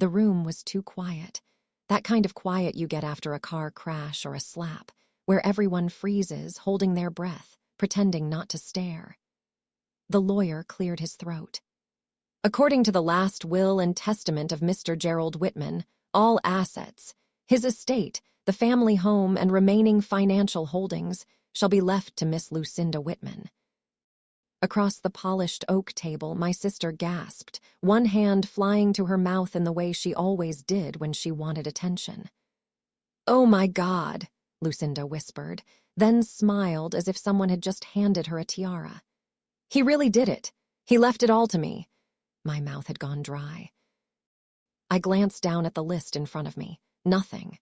The room was too quiet. That kind of quiet you get after a car crash or a slap, where everyone freezes, holding their breath, pretending not to stare. The lawyer cleared his throat. According to the last will and testament of Mr. Gerald Whitman, all assets, his estate, the family home, and remaining financial holdings shall be left to Miss Lucinda Whitman. Across the polished oak table, my sister gasped, one hand flying to her mouth in the way she always did when she wanted attention. "Oh, my God," Lucinda whispered, then smiled as if someone had just handed her a tiara. "He really did it. He left it all to me." My mouth had gone dry. I glanced down at the list in front of me. Nothing.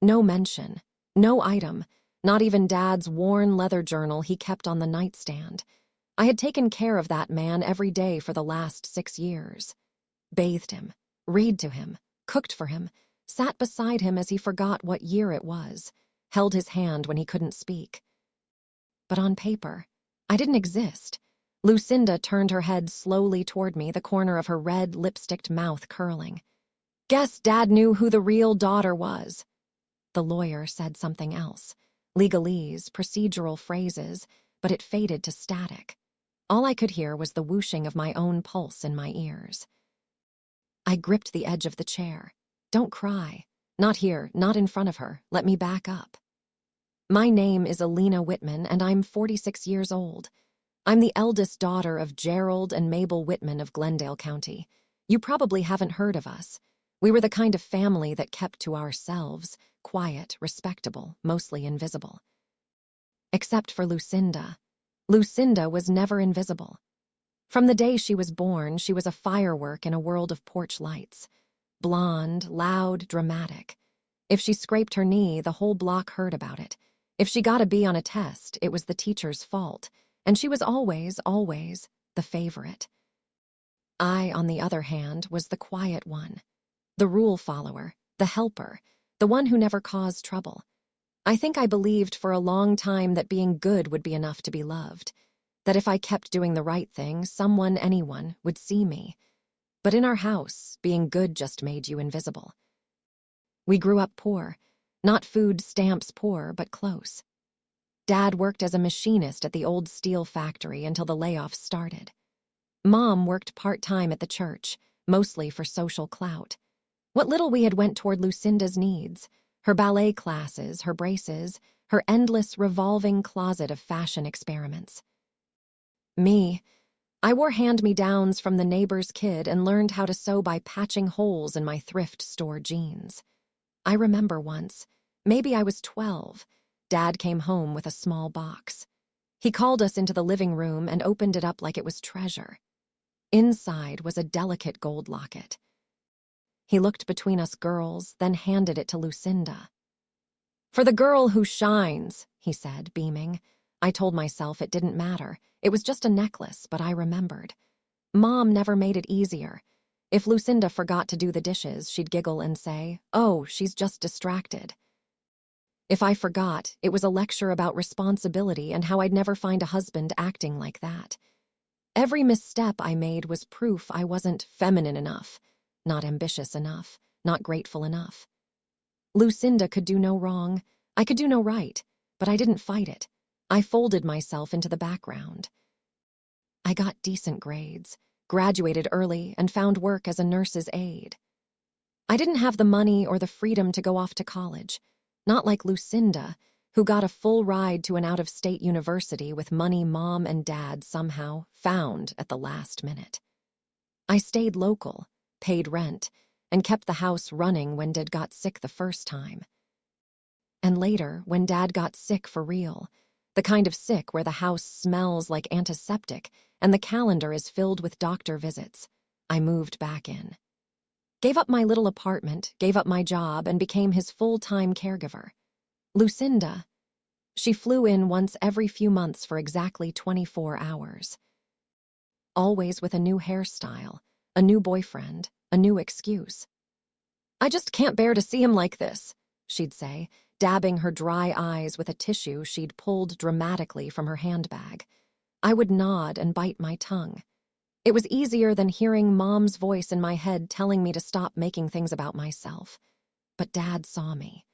No mention. No item. Not even Dad's worn leather journal he kept on the nightstand. I had taken care of that man every day for the last 6 years. Bathed him, read to him, cooked for him, sat beside him as he forgot what year it was, held his hand when he couldn't speak. But on paper, I didn't exist. Lucinda turned her head slowly toward me, the corner of her red, lipsticked mouth curling. "Guess Dad knew who the real daughter was." The lawyer said something else. Legalese, procedural phrases, but it faded to static. All I could hear was the whooshing of my own pulse in my ears. I gripped the edge of the chair. "Don't cry. Not here, not in front of her. Let me back up. My name is Alina Whitman, and I'm 46 years old. I'm the eldest daughter of Gerald and Mabel Whitman of Glendale County. You probably haven't heard of us. We were the kind of family that kept to ourselves, quiet, respectable, mostly invisible. Except for Lucinda. Lucinda was never invisible. From the day she was born, she was a firework in a world of porch lights. Blonde, loud, dramatic. If she scraped her knee, the whole block heard about it. If she got a B on a test, it was the teacher's fault. And she was always, always the favorite. I, on the other hand, was the quiet one. The rule follower, the helper, the one who never caused trouble. I think I believed for a long time that being good would be enough to be loved. That if I kept doing the right thing, someone, anyone, would see me. But in our house, being good just made you invisible. We grew up poor. Not food stamps poor, but close. Dad worked as a machinist at the old steel factory until the layoffs started. Mom worked part-time at the church, mostly for social clout. What little we had went toward Lucinda's needs, her ballet classes, her braces, her endless revolving closet of fashion experiments. Me, I wore hand-me-downs from the neighbor's kid and learned how to sew by patching holes in my thrift store jeans. I remember once, maybe I was 12, Dad came home with a small box. He called us into the living room and opened it up like it was treasure. Inside was a delicate gold locket. He looked between us girls, then handed it to Lucinda. "For the girl who shines," he said, beaming. I told myself it didn't matter. It was just a necklace, but I remembered. Mom never made it easier. If Lucinda forgot to do the dishes, she'd giggle and say, "Oh, she's just distracted." If I forgot, it was a lecture about responsibility and how I'd never find a husband acting like that. Every misstep I made was proof I wasn't feminine enough, not ambitious enough, not grateful enough. Lucinda could do no wrong. I could do no right, but I didn't fight it. I folded myself into the background. I got decent grades, graduated early, and found work as a nurse's aide. I didn't have the money or the freedom to go off to college, not like Lucinda, who got a full ride to an out-of-state university with money Mom and Dad somehow found at the last minute. I stayed local, paid rent, and kept the house running when Dad got sick the first time. And later, when Dad got sick for real, the kind of sick where the house smells like antiseptic and the calendar is filled with doctor visits, I moved back in. Gave up my little apartment, gave up my job, and became his full-time caregiver. Lucinda, she flew in once every few months for exactly 24 hours. Always with a new hairstyle, a new boyfriend, a new excuse. "I just can't bear to see him like this," she'd say, dabbing her dry eyes with a tissue she'd pulled dramatically from her handbag. I would nod and bite my tongue. It was easier than hearing Mom's voice in my head telling me to stop making things about myself. But Dad saw me.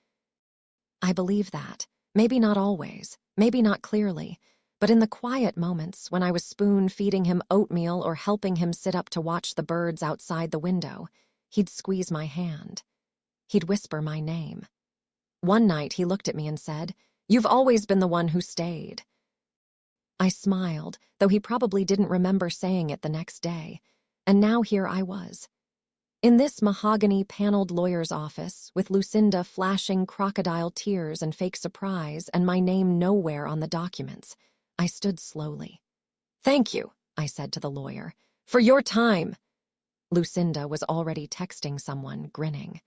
I believe that. Maybe not always, maybe not clearly, but in the quiet moments when I was spoon-feeding him oatmeal or helping him sit up to watch the birds outside the window, he'd squeeze my hand. He'd whisper my name. One night he looked at me and said, "You've always been the one who stayed." I smiled, though he probably didn't remember saying it the next day, and now here I was. In this mahogany-paneled lawyer's office, with Lucinda flashing crocodile tears and fake surprise and my name nowhere on the documents, I stood slowly. "Thank you," I said to the lawyer, "for your time." Lucinda was already texting someone, grinning.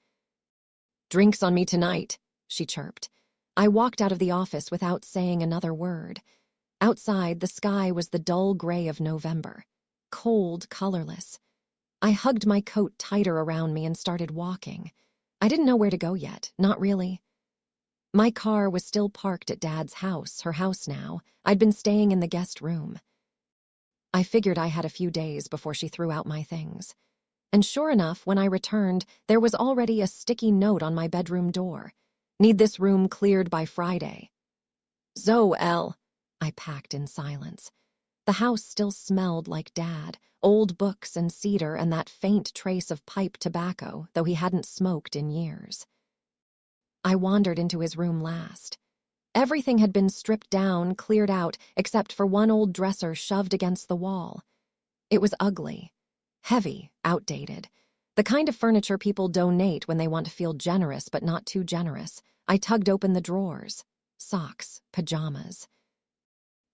"Drinks on me tonight," she chirped. I walked out of the office without saying another word. Outside, the sky was the dull gray of November, cold, colorless. I hugged my coat tighter around me and started walking. I didn't know where to go yet, not really. My car was still parked at Dad's house, her house now. I'd been staying in the guest room. I figured I had a few days before she threw out my things. And sure enough, when I returned, there was already a sticky note on my bedroom door. "Need this room cleared by Friday." Zoe, I packed in silence. The house still smelled like Dad, old books and cedar and that faint trace of pipe tobacco, though he hadn't smoked in years. I wandered into his room last. Everything had been stripped down, cleared out, except for one old dresser shoved against the wall. It was ugly, heavy, outdated. The kind of furniture people donate when they want to feel generous but not too generous. I tugged open the drawers. Socks, pajamas.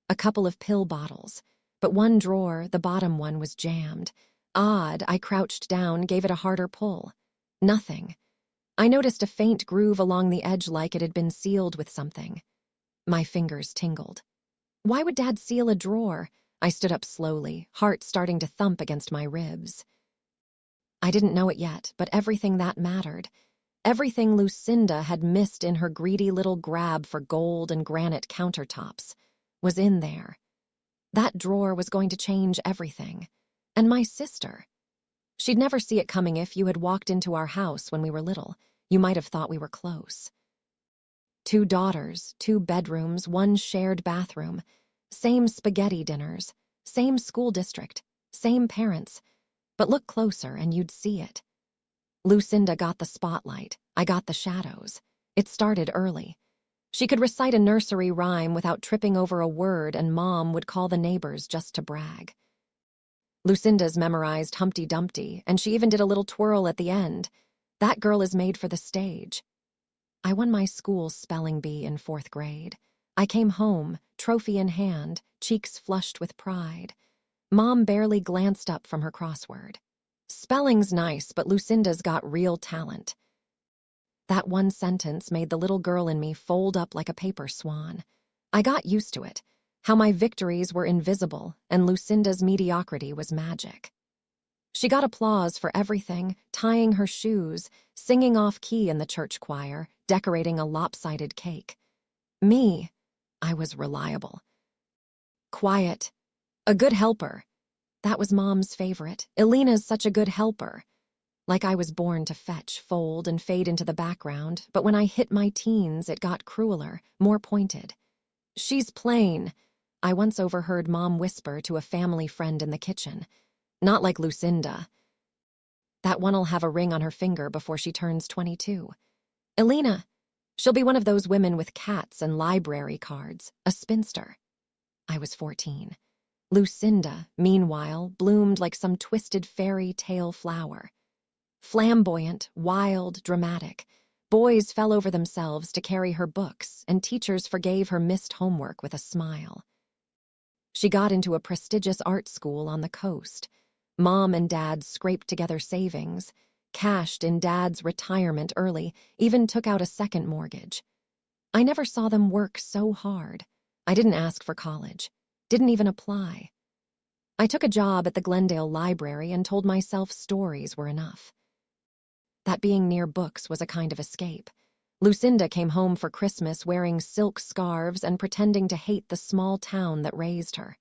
A couple of pill bottles. But one drawer, the bottom one, was jammed. Odd, I crouched down, gave it a harder pull. Nothing. I noticed a faint groove along the edge like it had been sealed with something. My fingers tingled. Why would Dad seal a drawer? I stood up slowly, heart starting to thump against my ribs. I didn't know it yet, but everything that mattered, everything Lucinda had missed in her greedy little grab for gold and granite countertops, was in there. That drawer was going to change everything. And my sister. She'd never see it coming. If you had walked into our house when we were little, you might have thought we were close. 2 daughters, 2 bedrooms, 1 shared bathroom, same spaghetti dinners, same school district, same parents. But look closer and you'd see it. Lucinda got the spotlight. I got the shadows. It started early. She could recite a nursery rhyme without tripping over a word, and Mom would call the neighbors just to brag. Lucinda's memorized Humpty Dumpty, and she even did a little twirl at the end. That girl is made for the stage. I won my school spelling bee in 4th grade. I came home, trophy in hand, cheeks flushed with pride. Mom barely glanced up from her crossword. Spelling's nice, but Lucinda's got real talent. That one sentence made the little girl in me fold up like a paper swan. I got used to it, how my victories were invisible and Lucinda's mediocrity was magic. She got applause for everything, tying her shoes, singing off-key in the church choir, decorating a lopsided cake. Me, I was reliable. Quiet. A good helper. That was Mom's favorite. Elena's such a good helper. Like I was born to fetch, fold, and fade into the background, but when I hit my teens, it got crueler, more pointed. "She's plain," I once overheard Mom whisper to a family friend in the kitchen. "Not like Lucinda. That one'll have a ring on her finger before she turns 22. Elena, she'll be one of those women with cats and library cards, a spinster." I was 14. Lucinda, meanwhile, bloomed like some twisted fairy tale flower. Flamboyant, wild, dramatic. Boys fell over themselves to carry her books, and teachers forgave her missed homework with a smile. She got into a prestigious art school on the coast. Mom and Dad scraped together savings, cashed in Dad's retirement early, even took out a second mortgage. I never saw them work so hard. I didn't ask for college, didn't even apply. I took a job at the Glendale Library and told myself stories were enough. That being near books was a kind of escape. Lucinda came home for Christmas wearing silk scarves and pretending to hate the small town that raised her.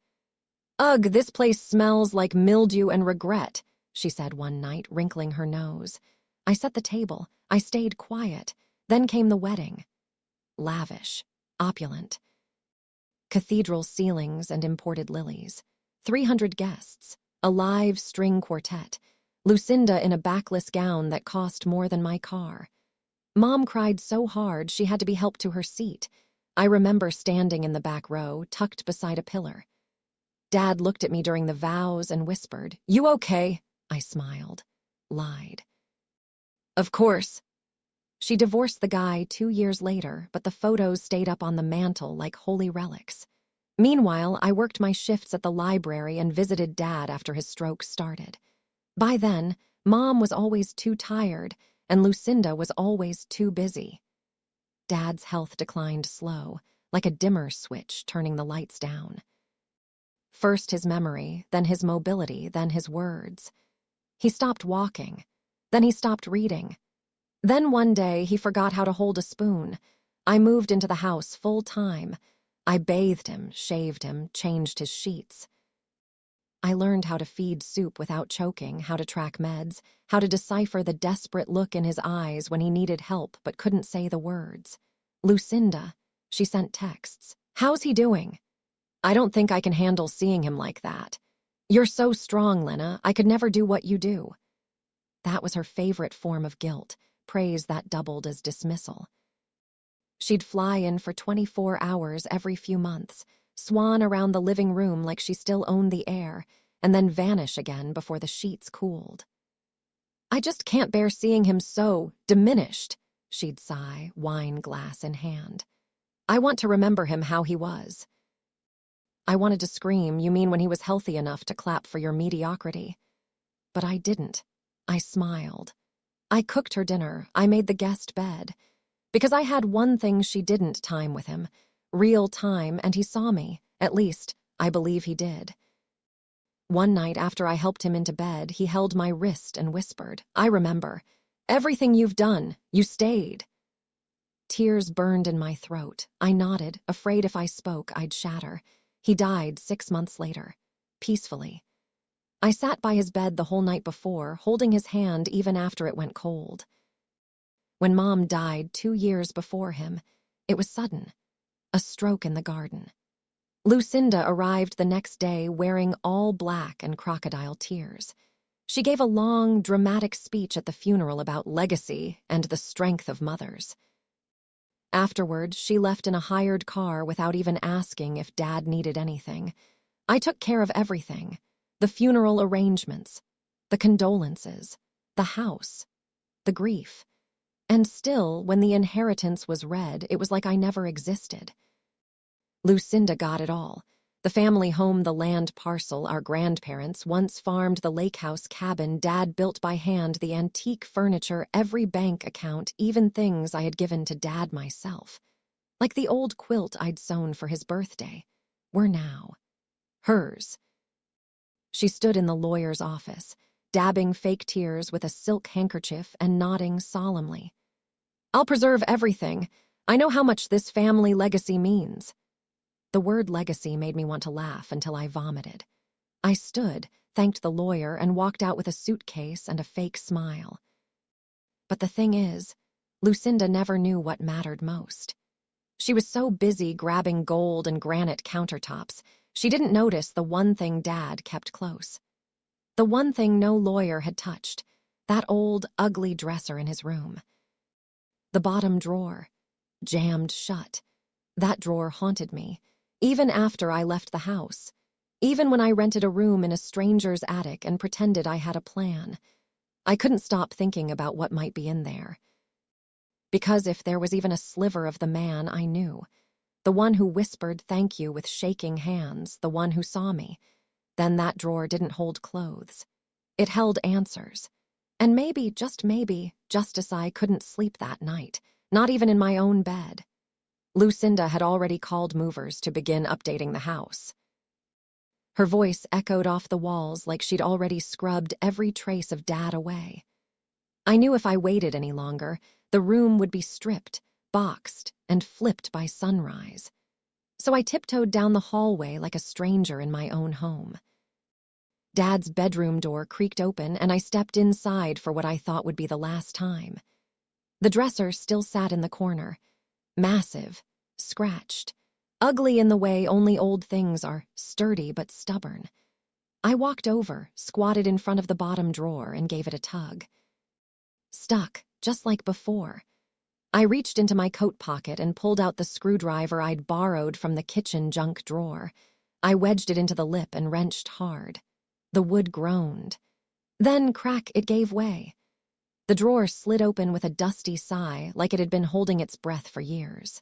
Ugh, this place smells like mildew and regret, she said one night, wrinkling her nose. I set the table. I stayed quiet. Then came the wedding. Lavish, opulent. Cathedral ceilings and imported lilies. 300 guests. A live string quartet. Lucinda in a backless gown that cost more than my car. Mom cried so hard she had to be helped to her seat. I remember standing in the back row, tucked beside a pillar. Dad looked at me during the vows and whispered, "You okay?" I smiled. Lied. Of course. She divorced the guy 2 years later, but the photos stayed up on the mantle like holy relics. Meanwhile, I worked my shifts at the library and visited Dad after his stroke started. By then, Mom was always too tired, and Lucinda was always too busy. Dad's health declined slow, like a dimmer switch turning the lights down. First his memory, then his mobility, then his words. He stopped walking. Then he stopped reading. Then one day he forgot how to hold a spoon. I moved into the house full time. I bathed him, shaved him, changed his sheets. I learned how to feed soup without choking, how to track meds, how to decipher the desperate look in his eyes when he needed help but couldn't say the words. Lucinda, she sent texts. How's he doing? I don't think I can handle seeing him like that. You're so strong, Lena. I could never do what you do. That was her favorite form of guilt, praise that doubled as dismissal. She'd fly in for 24 hours every few months, swan around the living room like she still owned the air, and then vanish again before the sheets cooled. I just can't bear seeing him so diminished, she'd sigh, wine glass in hand. I want to remember him how he was. I wanted to scream, you mean when he was healthy enough to clap for your mediocrity? But I didn't. I smiled. I cooked her dinner. I made the guest bed. Because I had one thing she didn't, time with him. Real time, and he saw me. At least, I believe he did. One night after I helped him into bed, he held my wrist and whispered, I remember. Everything you've done, you stayed. Tears burned in my throat. I nodded, afraid if I spoke, I'd shatter. He died 6 months later, peacefully. I sat by his bed the whole night before, holding his hand even after it went cold. When Mom died 2 years before him, it was sudden. A stroke in the garden. Lucinda arrived the next day wearing all black and crocodile tears. She gave a long, dramatic speech at the funeral about legacy and the strength of mothers. Afterwards, she left in a hired car without even asking if Dad needed anything. I took care of everything. The funeral arrangements, the condolences, the house, the grief. And still, when the inheritance was read, it was like I never existed. Lucinda got it all. The family home, the land parcel our grandparents once farmed, the lake house cabin Dad built by hand, the antique furniture, every bank account, even things I had given to Dad myself. Like the old quilt I'd sewn for his birthday, were now hers. She stood in the lawyer's office, dabbing fake tears with a silk handkerchief and nodding solemnly. I'll preserve everything. I know how much this family legacy means. The word legacy made me want to laugh until I vomited. I stood, thanked the lawyer, and walked out with a suitcase and a fake smile. But the thing is, Lucinda never knew what mattered most. She was so busy grabbing gold and granite countertops, she didn't notice the one thing Dad kept close. The one thing no lawyer had touched, that old, ugly dresser in his room. The bottom drawer, jammed shut. That drawer haunted me, even after I left the house, even when I rented a room in a stranger's attic and pretended I had a plan. I couldn't stop thinking about what might be in there. Because if there was even a sliver of the man I knew, the one who whispered thank you with shaking hands, the one who saw me, then that drawer didn't hold clothes. It held answers. And maybe, just maybe, Justice I couldn't sleep that night, not even in my own bed. Lucinda had already called movers to begin updating the house. Her voice echoed off the walls like she'd already scrubbed every trace of Dad away. I knew if I waited any longer, the room would be stripped, boxed, and flipped by sunrise. So I tiptoed down the hallway like a stranger in my own home. Dad's bedroom door creaked open, and I stepped inside for what I thought would be the last time. The dresser still sat in the corner, massive, scratched, ugly in the way only old things are, sturdy but stubborn. I walked over, squatted in front of the bottom drawer, and gave it a tug. Stuck, just like before. I reached into my coat pocket and pulled out the screwdriver I'd borrowed from the kitchen junk drawer. I wedged it into the lip and wrenched hard. The wood groaned. Then, crack, it gave way. The drawer slid open with a dusty sigh, like it had been holding its breath for years.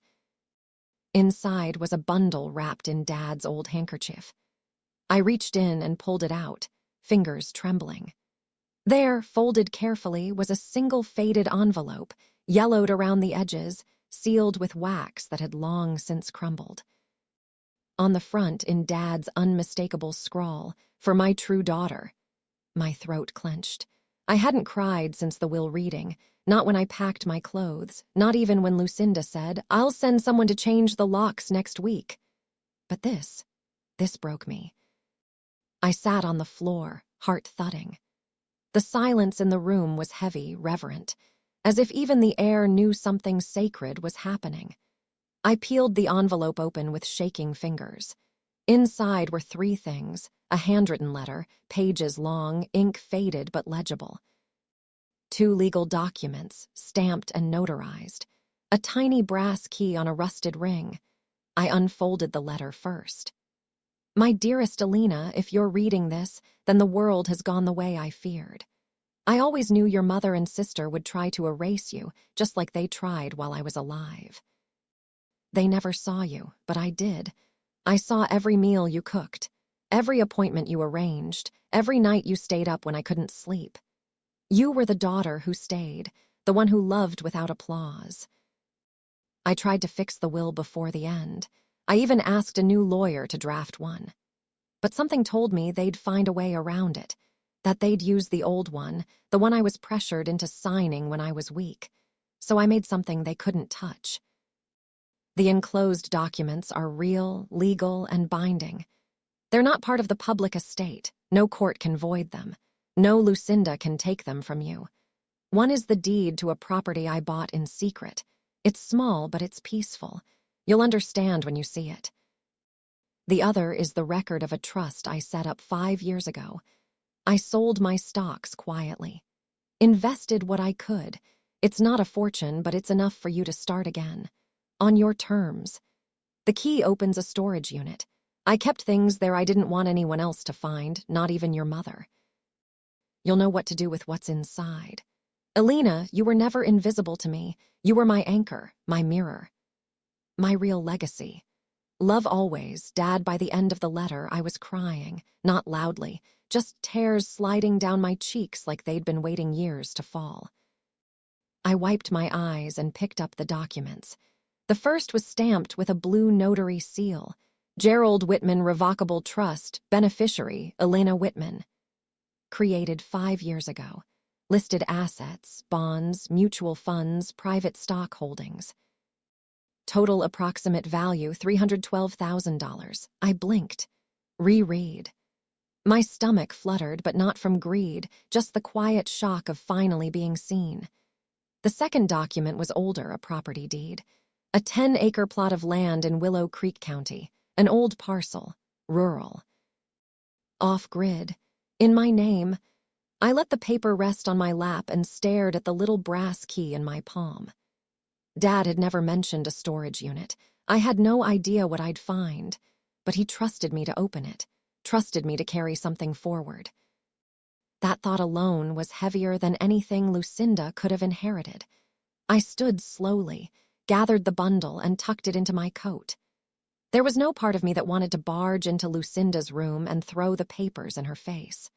Inside was a bundle wrapped in Dad's old handkerchief. I reached in and pulled it out, fingers trembling. There, folded carefully, was a single faded envelope, yellowed around the edges, sealed with wax that had long since crumbled. On the front, in Dad's unmistakable scrawl, "For my true daughter." My throat clenched. I hadn't cried since the will reading, not when I packed my clothes, not even when Lucinda said, "I'll send someone to change the locks next week." But this broke me. I sat on the floor, heart thudding. The silence in the room was heavy, reverent, as if even the air knew something sacred was happening. I peeled the envelope open with shaking fingers. Inside were 3 things: a handwritten letter, pages long, ink faded but legible. 2 legal documents, stamped and notarized. A tiny brass key on a rusted ring. I unfolded the letter first. "My dearest Alina, if you're reading this, then the world has gone the way I feared. I always knew your mother and sister would try to erase you, just like they tried while I was alive. They never saw you, but I did. I saw every meal you cooked, every appointment you arranged, every night you stayed up when I couldn't sleep. You were the daughter who stayed, the one who loved without applause. I tried to fix the will before the end. I even asked a new lawyer to draft one. But something told me they'd find a way around it, that they'd use the old one, the one I was pressured into signing when I was weak. So I made something they couldn't touch. The enclosed documents are real, legal, and binding. They're not part of the public estate. No court can void them. No Lucinda can take them from you. One is the deed to a property I bought in secret. It's small, but it's peaceful. You'll understand when you see it. The other is the record of a trust I set up 5 years ago. I sold my stocks quietly. Invested what I could. It's not a fortune, but it's enough for you to start again. On your terms. The key opens a storage unit. I kept things there I didn't want anyone else to find, not even your mother. You'll know what to do with what's inside. Alina, you were never invisible to me. You were my anchor, my mirror. My real legacy. Love always, Dad. By the end of the letter, I was crying, not loudly, just tears sliding down my cheeks like they'd been waiting years to fall. I wiped my eyes and picked up the documents. The first was stamped with a blue notary seal. Gerald Whitman Revocable Trust, beneficiary, Elena Whitman. Created 5 years ago. Listed assets, bonds, mutual funds, private stock holdings. Total approximate value $312,000. I blinked. Reread. My stomach fluttered, but not from greed, just the quiet shock of finally being seen. The second document was older, a property deed. A 10-acre plot of land in Willow Creek County. An old parcel. Rural. Off-grid. In my name. I let the paper rest on my lap and stared at the little brass key in my palm. Dad had never mentioned a storage unit. I had no idea what I'd find, but he trusted me to open it, trusted me to carry something forward. That thought alone was heavier than anything Lucinda could have inherited. I stood slowly, gathered the bundle, and tucked it into my coat. There was no part of me that wanted to barge into Lucinda's room and throw the papers in her face.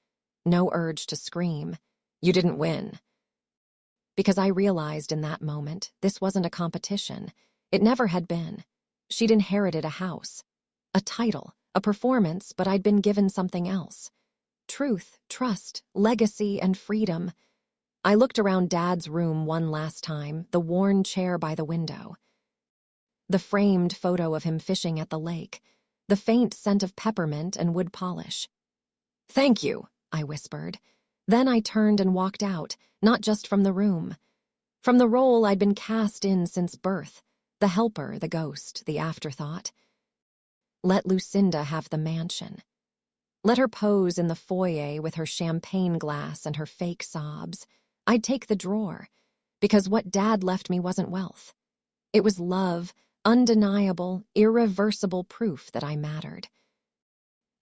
No urge to scream, "You didn't win." Because I realized in that moment, this wasn't a competition. It never had been. She'd inherited a house, a title, a performance, but I'd been given something else. Truth, trust, legacy, and freedom. I looked around Dad's room one last time, the worn chair by the window. The framed photo of him fishing at the lake, the faint scent of peppermint and wood polish. "Thank you," I whispered. Then I turned and walked out, not just from the room. From the role I'd been cast in since birth, the helper, the ghost, the afterthought. Let Lucinda have the mansion. Let her pose in the foyer with her champagne glass and her fake sobs. I'd take the drawer, because what Dad left me wasn't wealth. It was love, undeniable, irreversible proof that I mattered.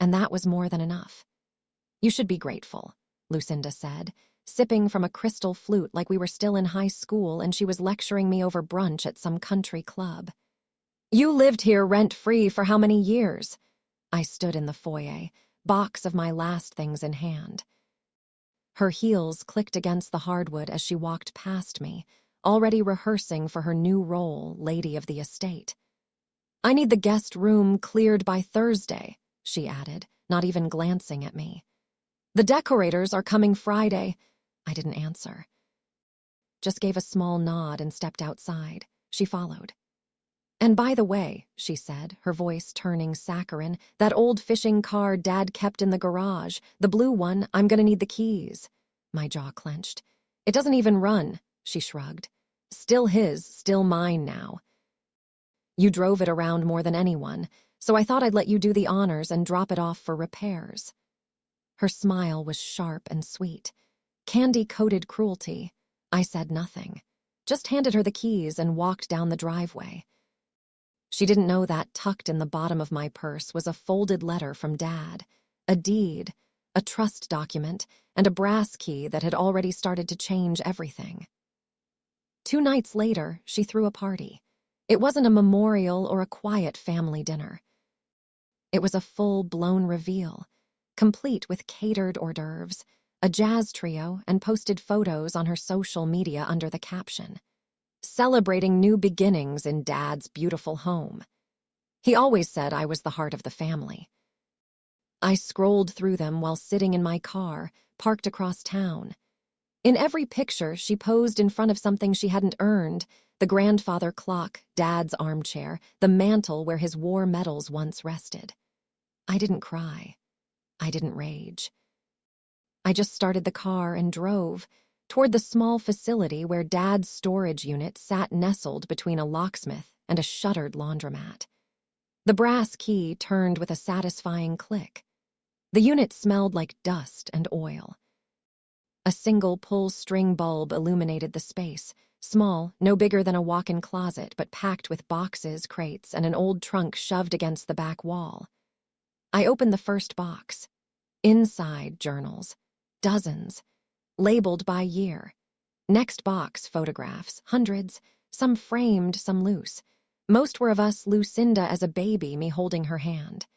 And that was more than enough. "You should be grateful," Lucinda said, sipping from a crystal flute like we were still in high school and she was lecturing me over brunch at some country club. "You lived here rent-free for how many years?" I stood in the foyer, box of my last things in hand. Her heels clicked against the hardwood as she walked past me, already rehearsing for her new role, lady of the estate. "I need the guest room cleared by Thursday," she added, not even glancing at me. "The decorators are coming Friday." I didn't answer. Just gave a small nod and stepped outside. She followed. "And by the way," she said, her voice turning saccharine, "that old fishing car Dad kept in the garage, the blue one, I'm gonna need the keys." My jaw clenched. "It doesn't even run," she shrugged. "Still his, still mine now. You drove it around more than anyone, so I thought I'd let you do the honors and drop it off for repairs." Her smile was sharp and sweet. Candy-coated cruelty. I said nothing, just handed her the keys and walked down the driveway. She didn't know that tucked in the bottom of my purse was a folded letter from Dad, a deed, a trust document, and a brass key that had already started to change everything. 2 nights later, she threw a party. It wasn't a memorial or a quiet family dinner. It was a full-blown reveal, complete with catered hors d'oeuvres, a jazz trio, and posted photos on her social media under the caption, "Celebrating new beginnings in Dad's beautiful home." He always said I was the heart of the family. I scrolled through them while sitting in my car, parked across town. In every picture, she posed in front of something she hadn't earned: the grandfather clock, Dad's armchair, the mantle where his war medals once rested. I didn't cry. I didn't rage. I just started the car and drove toward the small facility where Dad's storage unit sat nestled between a locksmith and a shuttered laundromat. The brass key turned with a satisfying click. The unit smelled like dust and oil. A single pull-string bulb illuminated the space, small, no bigger than a walk-in closet, but packed with boxes, crates, and an old trunk shoved against the back wall. I opened the first box. Inside, journals. Dozens. Labeled by year. Next box, photographs, hundreds, some framed, some loose. Most were of us, Lucinda as a baby, me holding her hand.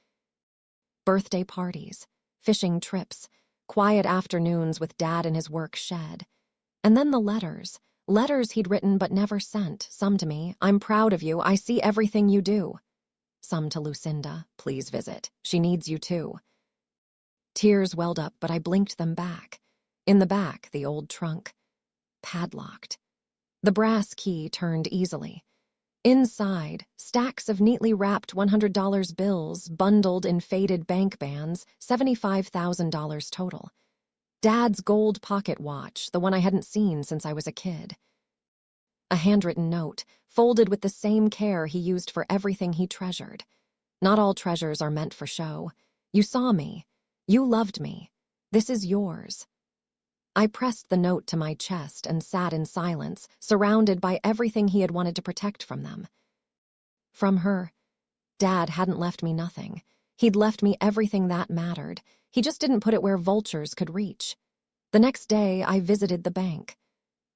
Birthday parties, fishing trips, quiet afternoons with Dad in his work shed. And then the letters he'd written but never sent, some to me, "I'm proud of you, I see everything you do." Some to Lucinda, "Please visit, she needs you too." Tears welled up, but I blinked them back. In the back, the old trunk. Padlocked. The brass key turned easily. Inside, stacks of neatly wrapped $100 bills, bundled in faded bank bands, $75,000 total. Dad's gold pocket watch, the one I hadn't seen since I was a kid. A handwritten note, folded with the same care he used for everything he treasured. "Not all treasures are meant for show. You saw me. You loved me. This is yours." I pressed the note to my chest and sat in silence, surrounded by everything he had wanted to protect from them. From her, Dad hadn't left me nothing. He'd left me everything that mattered. He just didn't put it where vultures could reach. The next day, I visited the bank.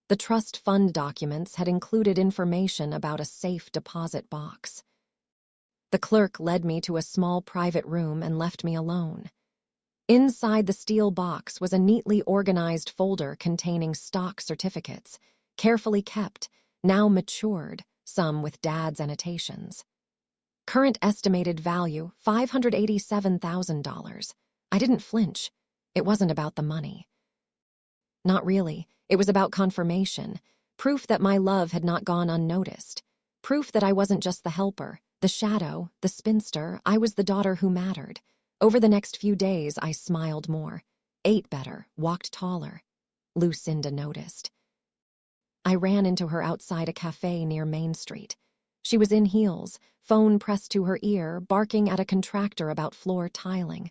The trust fund documents had included information about a safe deposit box. The clerk led me to a small private room and left me alone. Inside the steel box was a neatly organized folder containing stock certificates, carefully kept, now matured, some with Dad's annotations. Current estimated value, $587,000. I didn't flinch. It wasn't about the money. Not really. It was about confirmation, proof that my love had not gone unnoticed. Proof that I wasn't just the helper, the shadow, the spinster. I was the daughter who mattered. Over the next few days, I smiled more, ate better, walked taller. Lucinda noticed. I ran into her outside a cafe near Main Street. She was in heels, phone pressed to her ear, barking at a contractor about floor tiling.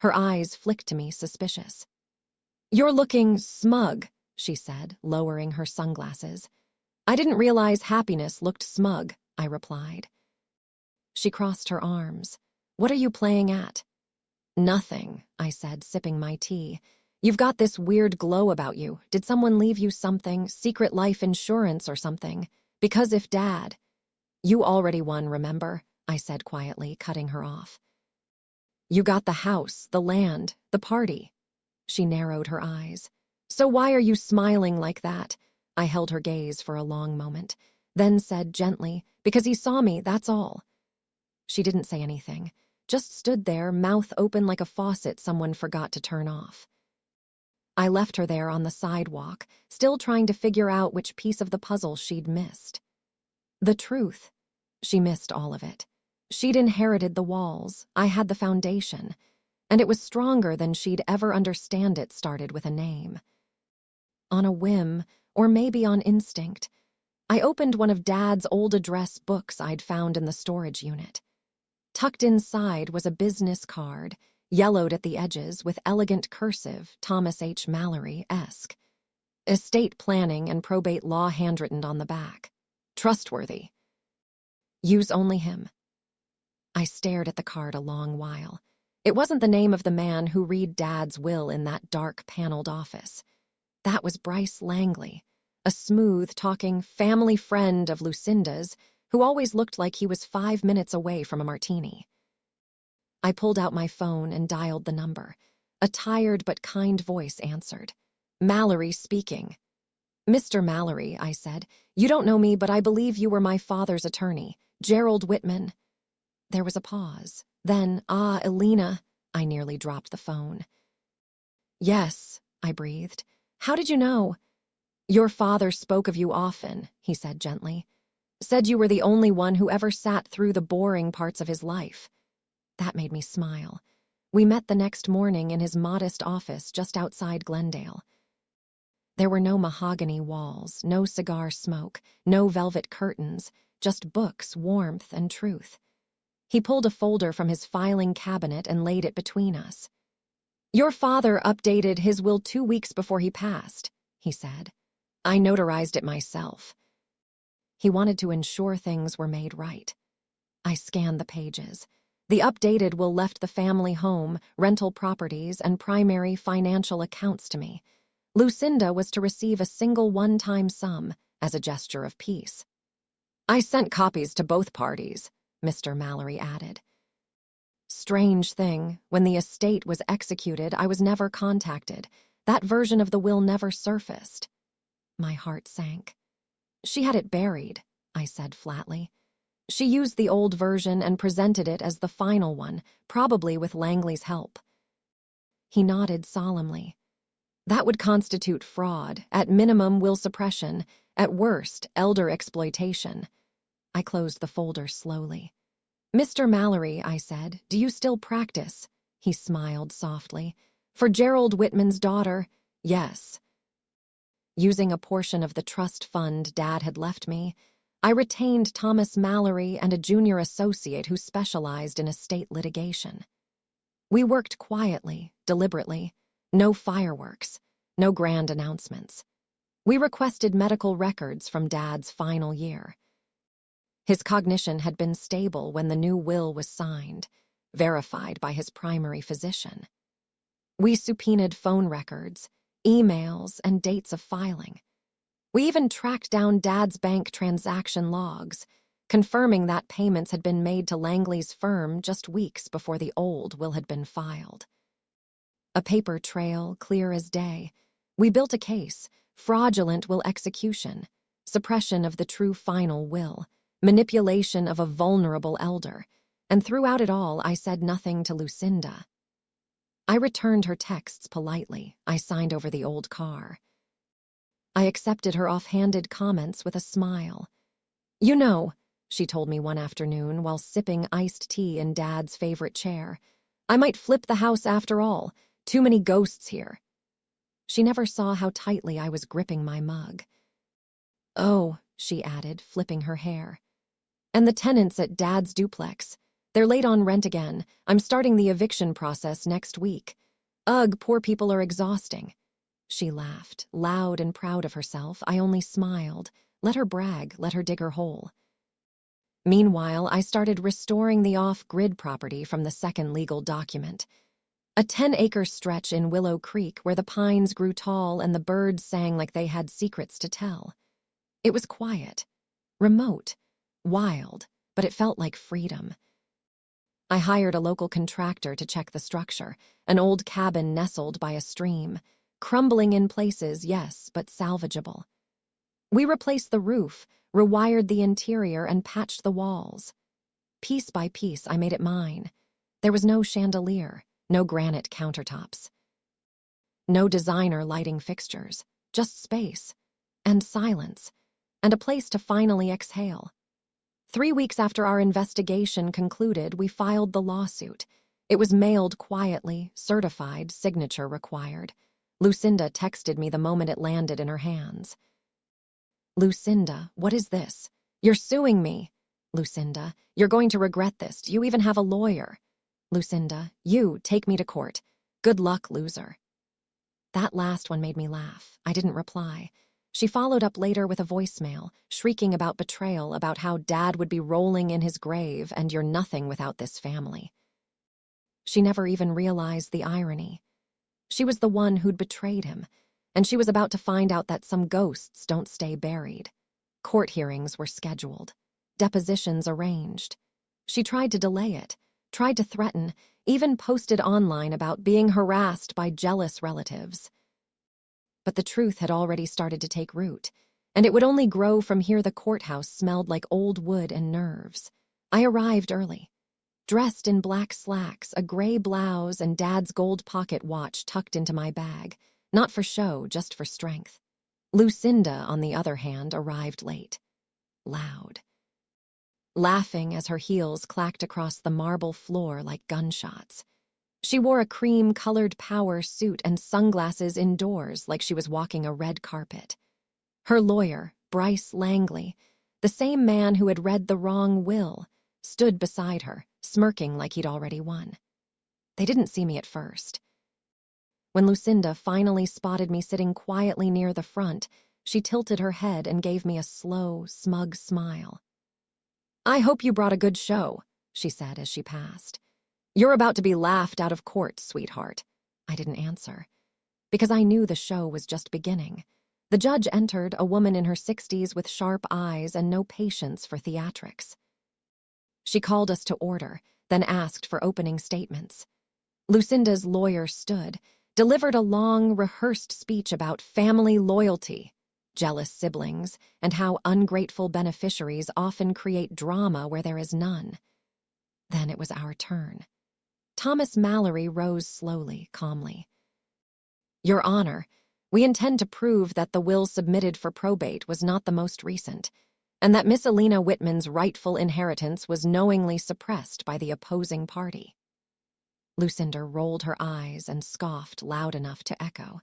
Her eyes flicked to me, suspicious. "You're looking smug," she said, lowering her sunglasses. "I didn't realize happiness looked smug," I replied. She crossed her arms. "What are you playing at?" "Nothing," I said, sipping my tea. "You've got this weird glow about you. Did someone leave you something, secret life insurance or something? Because if Dad—" "You already won, remember?" I said quietly, cutting her off. "You got the house, the land, the party." She narrowed her eyes. "So why are you smiling like that?" I held her gaze for a long moment, then said gently, "Because he saw me, that's all." She didn't say anything, just stood there, mouth open like a faucet someone forgot to turn off. I left her there on the sidewalk, still trying to figure out which piece of the puzzle she'd missed. The truth. She missed all of it. She'd inherited the walls, I had the foundation, and it was stronger than she'd ever understand. It started with a name. On a whim, or maybe on instinct, I opened one of Dad's old address books I'd found in the storage unit. Tucked inside was a business card, yellowed at the edges with elegant cursive, Thomas H. Mallory-esque. Estate planning and probate law handwritten on the back. Trustworthy. Use only him. I stared at the card a long while. It wasn't the name of the man who read Dad's will in that dark paneled office. That was Bryce Langley, a smooth-talking family friend of Lucinda's who always looked like he was 5 minutes away from a martini. I pulled out my phone and dialed the number. A tired but kind voice answered. "Mallory speaking." "Mr. Mallory," I said, "you don't know me, but I believe you were my father's attorney, Gerald Whitman." There was a pause. Then, Elena, I nearly dropped the phone. "Yes," I breathed. "How did you know?" "Your father spoke of you often," he said gently. "Said you were the only one who ever sat through the boring parts of his life." That made me smile. We met the next morning in his modest office just outside Glendale. There were no mahogany walls, no cigar smoke, no velvet curtains, just books, warmth, and truth. He pulled a folder from his filing cabinet and laid it between us. "Your father updated his will 2 weeks before he passed," he said. "I notarized it myself." He wanted to ensure things were made right. I scanned the pages. The updated will left the family home, rental properties, and primary financial accounts to me. Lucinda was to receive a single one-time sum as a gesture of peace. "I sent copies to both parties," Mr. Mallory added. Strange thing, when the estate was executed, I was never contacted. That version of the will never surfaced. My heart sank. "She had it buried," I said flatly. "She used the old version and presented it as the final one, probably with Langley's help." He nodded solemnly. "That would constitute fraud, at minimum will suppression, at worst elder exploitation." I closed the folder slowly. "Mr. Mallory," I said, "do you still practice?" He smiled softly. "For Gerald Whitman's daughter, yes." Using a portion of the trust fund Dad had left me, I retained Thomas Mallory and a junior associate who specialized in estate litigation. We worked quietly, deliberately. No fireworks, no grand announcements. We requested medical records from Dad's final year. His cognition had been stable when the new will was signed, verified by his primary physician. We subpoenaed phone records, emails, and dates of filing. We even tracked down Dad's bank transaction logs, confirming that payments had been made to Langley's firm just weeks before the old will had been filed. A paper trail, clear as day. We built a case: fraudulent will execution, suppression of the true final will, manipulation of a vulnerable elder, and throughout it all I said nothing to Lucinda. I returned her texts politely. I signed over the old car. I accepted her offhanded comments with a smile. "You know," she told me one afternoon while sipping iced tea in Dad's favorite chair. "I might flip the house after all. Too many ghosts here." She never saw how tightly I was gripping my mug. "Oh," she added, flipping her hair. "And the tenants at Dad's duplex. They're late on rent again. I'm starting the eviction process next week. Ugh, poor people are exhausting." She laughed, loud and proud of herself. I only smiled. Let her brag, let her dig her hole. Meanwhile, I started restoring the off-grid property from the second legal document. A 10-acre stretch in Willow Creek where the pines grew tall and the birds sang like they had secrets to tell. It was quiet, remote, wild, but it felt like freedom. I hired a local contractor to check the structure, an old cabin nestled by a stream, crumbling in places, yes, but salvageable. We replaced the roof, rewired the interior, and patched the walls. Piece by piece, I made it mine. There was no chandelier, no granite countertops, no designer lighting fixtures, just space, and silence, and a place to finally exhale. 3 weeks after our investigation concluded, we filed the lawsuit. It was mailed quietly, certified, signature required. Lucinda texted me the moment it landed in her hands. "Lucinda, what is this? You're suing me." "Lucinda, you're going to regret this. Do you even have a lawyer?" "Lucinda, you take me to court. Good luck, loser." That last one made me laugh. I didn't reply. She followed up later with a voicemail, shrieking about betrayal, about how Dad would be rolling in his grave and you're nothing without this family. She never even realized the irony. She was the one who'd betrayed him, and she was about to find out that some ghosts don't stay buried. Court hearings were scheduled, depositions arranged. She tried to delay it, tried to threaten, even posted online about being harassed by jealous relatives. But the truth had already started to take root, and it would only grow from here. The courthouse smelled like old wood and nerves. I arrived early, dressed in black slacks, a gray blouse, and Dad's gold pocket watch tucked into my bag, not for show, just for strength. Lucinda, on the other hand, arrived late, loud, laughing as her heels clacked across the marble floor like gunshots. She wore a cream-colored power suit and sunglasses indoors like she was walking a red carpet. Her lawyer, Bryce Langley, the same man who had read the wrong will, stood beside her, smirking like he'd already won. They didn't see me at first. When Lucinda finally spotted me sitting quietly near the front, she tilted her head and gave me a slow, smug smile. "I hope you brought a good show," she said as she passed. "You're about to be laughed out of court, sweetheart." I didn't answer, because I knew the show was just beginning. The judge entered, a woman in her 60s with sharp eyes and no patience for theatrics. She called us to order, then asked for opening statements. Lucinda's lawyer stood, delivered a long, rehearsed speech about family loyalty, jealous siblings, and how ungrateful beneficiaries often create drama where there is none. Then it was our turn. Thomas Mallory rose slowly, calmly. "Your Honor, we intend to prove that the will submitted for probate was not the most recent, and that Miss Alina Whitman's rightful inheritance was knowingly suppressed by the opposing party." Lucinda rolled her eyes and scoffed loud enough to echo.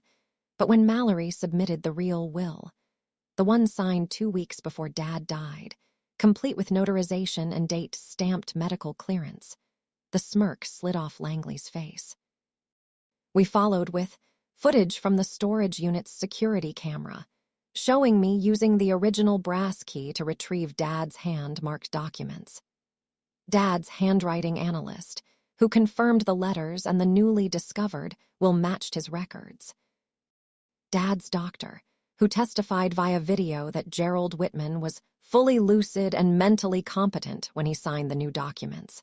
But when Mallory submitted the real will, the one signed 2 weeks before Dad died, complete with notarization and date-stamped medical clearance, the smirk slid off Langley's face. We followed with footage from the storage unit's security camera, showing me using the original brass key to retrieve Dad's hand-marked documents. Dad's handwriting analyst, who confirmed the letters and the newly discovered will matched his records. Dad's doctor, who testified via video that Gerald Whitman was fully lucid and mentally competent when he signed the new documents.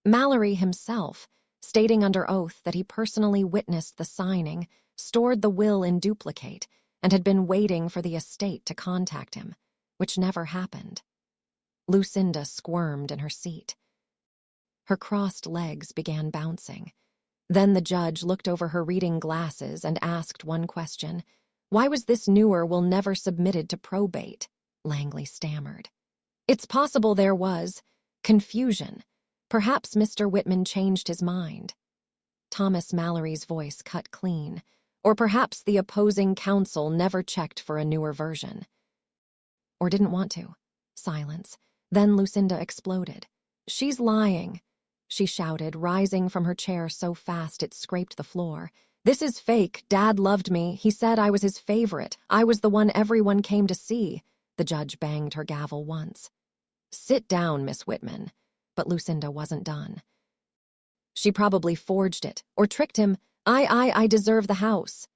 Mallory himself, stating under oath that he personally witnessed the signing, stored the will in duplicate, and had been waiting for the estate to contact him, which never happened. Lucinda squirmed in her seat. Her crossed legs began bouncing. Then the judge looked over her reading glasses and asked one question. "Why was this newer will never submitted to probate?" Langley stammered. It's possible there was confusion. Perhaps Mr. Whitman changed his mind. Thomas Mallory's voice cut clean. Or perhaps the opposing counsel never checked for a newer version. Or didn't want to. Silence. Then Lucinda exploded. "She's lying," she shouted, rising from her chair so fast it scraped the floor. "This is fake. Dad loved me. He said I was his favorite. I was the one everyone came to see." The judge banged her gavel once. "Sit down, Miss Whitman." But Lucinda wasn't done. "She probably forged it, or tricked him. I deserve the house."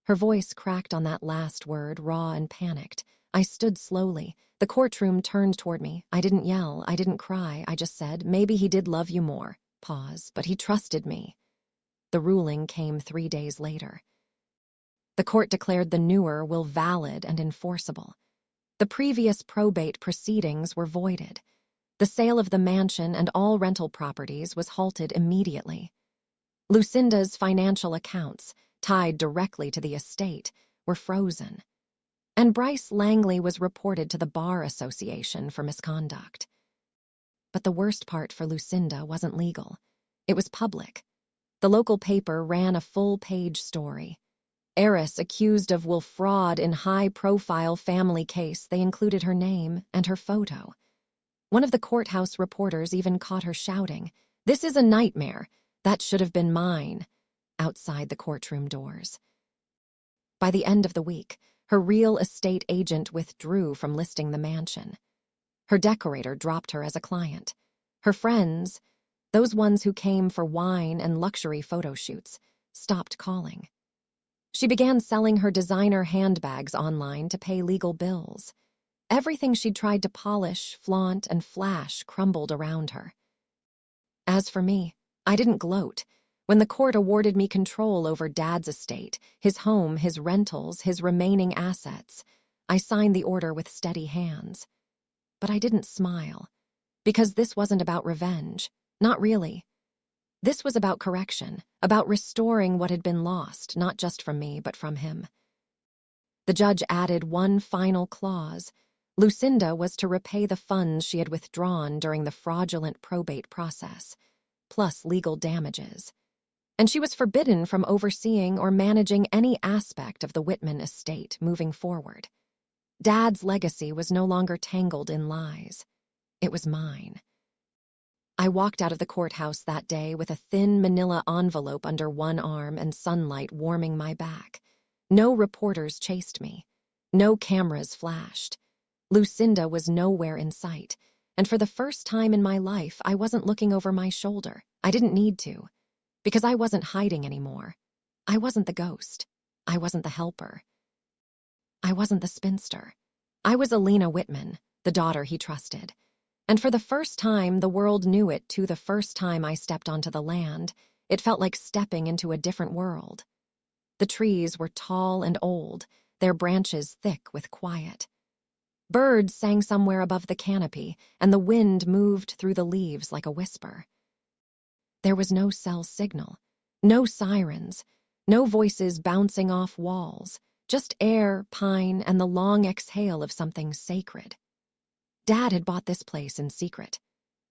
Her voice cracked on that last word, raw and panicked. I stood slowly. The courtroom turned toward me. I didn't yell. I didn't cry. I just said, "Maybe he did love you more." Pause. "But he trusted me." The ruling came 3 days later. The court declared the newer will valid and enforceable. The previous probate proceedings were voided. The sale of the mansion and all rental properties was halted immediately. Lucinda's financial accounts, tied directly to the estate, were frozen. And Bryce Langley was reported to the Bar Association for misconduct. But the worst part for Lucinda wasn't legal. It was public. The local paper ran a full-page story. Heiress accused of will fraud in high-profile family case. They included her name and her photo. One of the courthouse reporters even caught her shouting, "This is a nightmare. That should have been mine," outside the courtroom doors. By the end of the week, her real estate agent withdrew from listing the mansion. Her decorator dropped her as a client. Her friends, those ones who came for wine and luxury photo shoots, stopped calling. She began selling her designer handbags online to pay legal bills. Everything she'd tried to polish, flaunt, and flash crumbled around her. As for me, I didn't gloat. When the court awarded me control over Dad's estate, his home, his rentals, his remaining assets, I signed the order with steady hands. But I didn't smile, because this wasn't about revenge. Not really. This was about correction, about restoring what had been lost, not just from me, but from him. The judge added one final clause. Lucinda was to repay the funds she had withdrawn during the fraudulent probate process, plus legal damages. And she was forbidden from overseeing or managing any aspect of the Whitman estate moving forward. Dad's legacy was no longer tangled in lies. It was mine. I walked out of the courthouse that day with a thin manila envelope under one arm and sunlight warming my back. No reporters chased me. No cameras flashed. Lucinda was nowhere in sight, and for the first time in my life, I wasn't looking over my shoulder. I didn't need to, because I wasn't hiding anymore. I wasn't the ghost. I wasn't the helper. I wasn't the spinster. I was Alina Whitman, the daughter he trusted. And for the first time, the world knew it too. The first time I stepped onto the land, it felt like stepping into a different world. The trees were tall and old, their branches thick with quiet. Birds sang somewhere above the canopy, and the wind moved through the leaves like a whisper. There was no cell signal, no sirens, no voices bouncing off walls, just air, pine, and the long exhale of something sacred. Dad had bought this place in secret.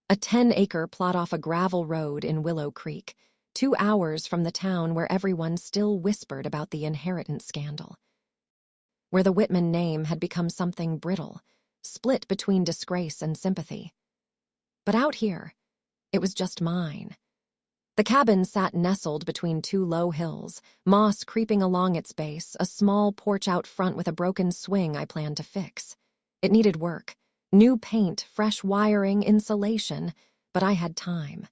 A 10-acre plot off a gravel road in Willow Creek, 2 hours from the town where everyone still whispered about the inheritance scandal. Where the Whitman name had become something brittle, split between disgrace and sympathy. But out here, it was just mine. The cabin sat nestled between 2 low hills, moss creeping along its base, a small porch out front with a broken swing I planned to fix. It needed work. New paint, fresh wiring, insulation, but I had time.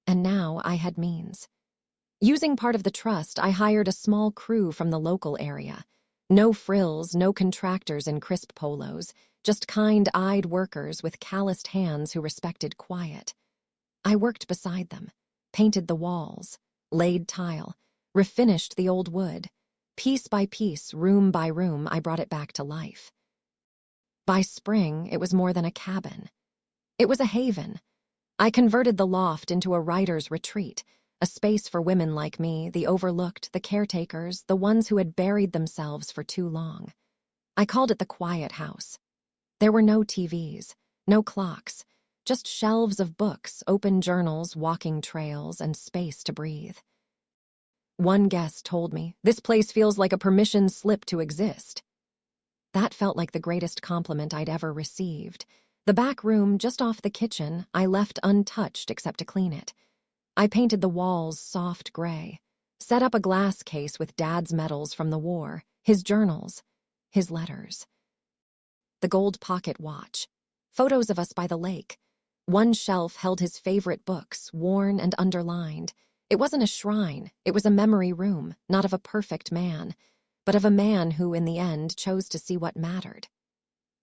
And now I had means. Using part of the trust, I hired a small crew from the local area. No frills, no contractors in crisp polos, just kind-eyed workers with calloused hands who respected quiet. I worked beside them, painted the walls, laid tile, refinished the old wood. Piece by piece, room by room, I brought it back to life. By spring, it was more than a cabin. It was a haven. I converted the loft into a writer's retreat, a space for women like me, the overlooked, the caretakers, the ones who had buried themselves for too long. I called it the Quiet House. There were no TVs, no clocks, just shelves of books, open journals, walking trails, and space to breathe. One guest told me, "This place feels like a permission slip to exist." That felt like the greatest compliment I'd ever received. The back room, just off the kitchen, I left untouched except to clean it. I painted the walls soft gray, set up a glass case with Dad's medals from the war, his journals, his letters. The gold pocket watch, photos of us by the lake. One shelf held his favorite books, worn and underlined. It wasn't a shrine, it was a memory room, not of a perfect man, but of a man who, in the end, chose to see what mattered.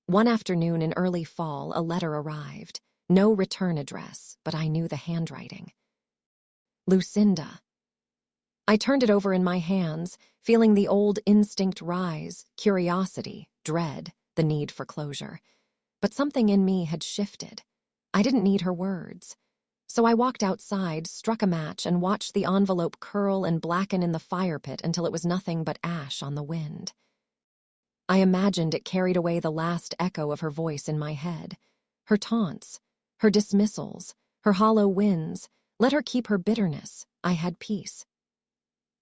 One afternoon in early fall, a letter arrived. No return address, but I knew the handwriting. Lucinda. I turned it over in my hands, feeling the old instinct rise, curiosity, dread, the need for closure. But something in me had shifted. I didn't need her words. So I walked outside, struck a match, and watched the envelope curl and blacken in the fire pit until it was nothing but ash on the wind. I imagined it carried away the last echo of her voice in my head. Her taunts, her dismissals, her hollow wins. Let her keep her bitterness. I had peace.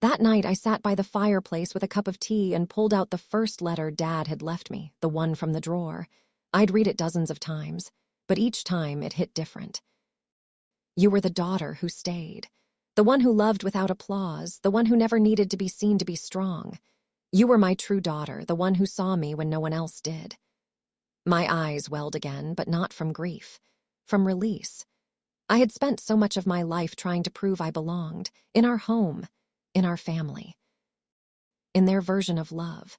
That night, I sat by the fireplace with a cup of tea and pulled out the first letter Dad had left me, the one from the drawer. I'd read it dozens of times, but each time it hit different. You were the daughter who stayed, the one who loved without applause, the one who never needed to be seen to be strong. You were my true daughter, the one who saw me when no one else did. My eyes welled again, but not from grief, from release. I had spent so much of my life trying to prove I belonged, in our home, in our family, in their version of love.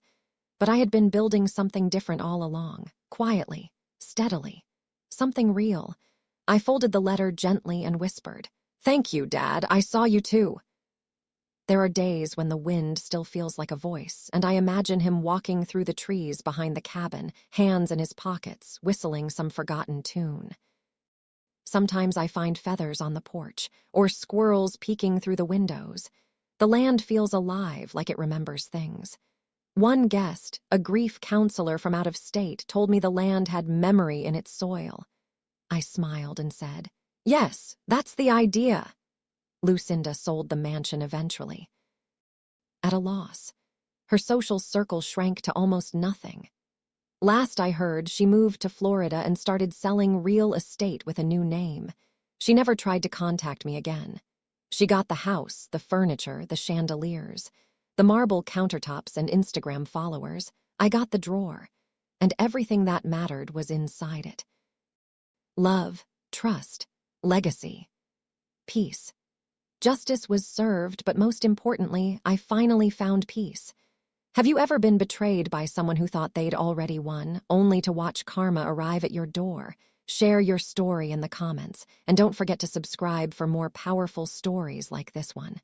But I had been building something different all along, quietly, steadily, something real. I folded the letter gently and whispered, "Thank you, Dad, I saw you too." There are days when the wind still feels like a voice, and I imagine him walking through the trees behind the cabin, hands in his pockets, whistling some forgotten tune. Sometimes I find feathers on the porch, or squirrels peeking through the windows. The land feels alive, like it remembers things. One guest, a grief counselor from out of state, told me the land had memory in its soil. I smiled and said, "Yes, that's the idea." Lucinda sold the mansion eventually. At a loss. Her social circle shrank to almost nothing. Last I heard, she moved to Florida and started selling real estate with a new name. She never tried to contact me again. She got the house, the furniture, the chandeliers, the marble countertops and Instagram followers. I got the drawer, and everything that mattered was inside it. Love, trust, legacy, peace. Justice was served, but most importantly, I finally found peace. Have you ever been betrayed by someone who thought they'd already won, only to watch karma arrive at your door? Share your story in the comments, and don't forget to subscribe for more powerful stories like this one.